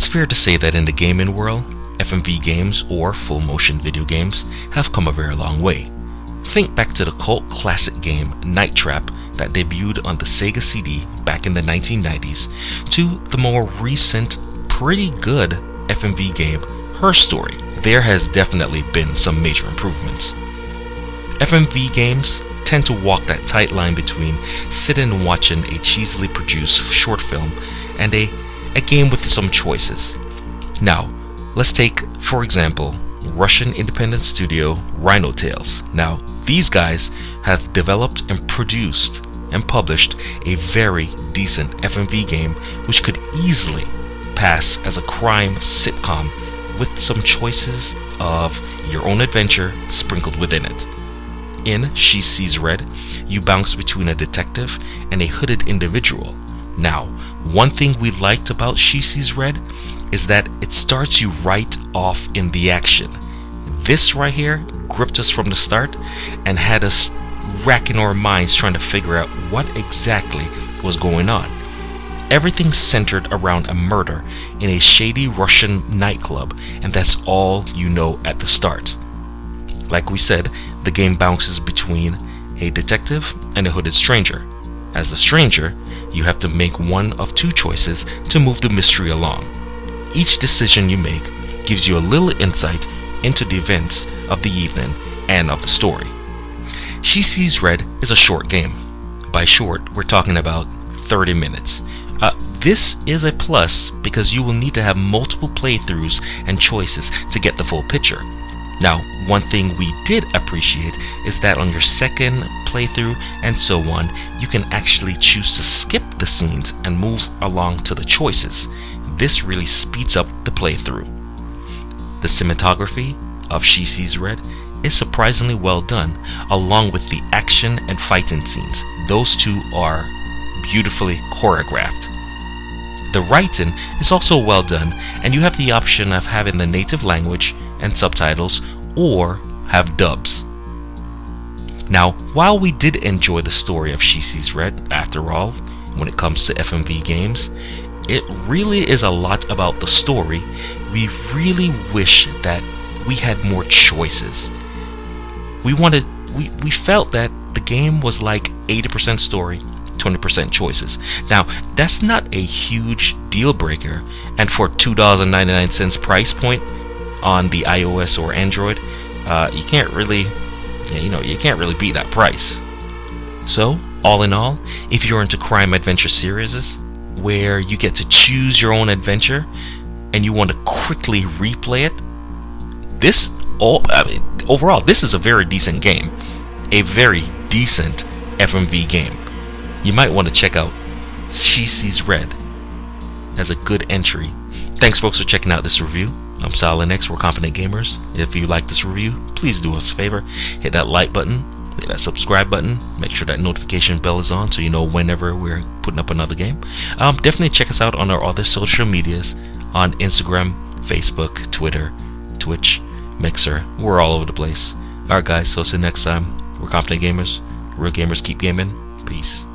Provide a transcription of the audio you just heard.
It's fair to say that in the gaming world, FMV games or full motion video games have come a very long way. Think back to the cult classic game Night Trap that debuted on the Sega CD back in the 1990s to the more recent, pretty good FMV game Her Story. There has definitely been some major improvements. FMV games tend to walk that tight line between sitting and watching a cheesily produced short film and a game with some choices. Now, let's take, for example, Russian independent studio Rhinotale. Now, these guys have developed and produced and published a very decent FMV game which could easily pass as a crime sitcom with some choices of your own adventure sprinkled within it. In She Sees Red, you bounce between a detective and a hooded individual. Now, one thing we liked about She Sees Red is that it starts you right off in the action. This right here gripped us from the start and had us racking our minds trying to figure out what exactly was going on. Everything centered around a murder in a shady Russian nightclub, and that's all you know at the start. Like we said, the game bounces between a detective and a hooded stranger. As the stranger, you have to make one of two choices to move the mystery along. Each decision you make gives you a little insight into the events of the evening and of the story. She Sees Red is a short game. By short, we're talking about 30 minutes. This is a plus because you will need to have multiple playthroughs and choices to get the full picture. Now, one thing we did appreciate is that on your second playthrough and so on, you can actually choose to skip the scenes and move along to the choices. This really speeds up the playthrough. The cinematography of She Sees Red is surprisingly well done, along with the action and fighting scenes. Those two are beautifully choreographed. The writing is also well done, and you have the option of having the native language and subtitles or have dubs. Now, while we did enjoy the story of She Sees Red, after all, when it comes to FMV games, it really is a lot about the story. We really wish that we had more choices. We felt that the game was like 80% story, 20% choices. Now, that's not a huge deal breaker, and for $2.99 price point on the iOS or Android, you can't really beat that price. So, all in all, if you're into crime adventure series where you get to choose your own adventure and you want to quickly replay it, overall, this is a very decent game, a very decent FMV game. You might want to check out She Sees Red as a good entry. Thanks, folks, for checking out this review. I'm Silent X, we're Competent Gamers. If you like this review, please do us a favor. Hit that like button, hit that subscribe button, make sure that notification bell is on so you know whenever we're putting up another game. Definitely check us out on our other social medias on Instagram, Facebook, Twitter, Twitch, Mixer. We're all over the place. Alright guys, so see you next time. We're Competent Gamers. Real gamers keep gaming. Peace.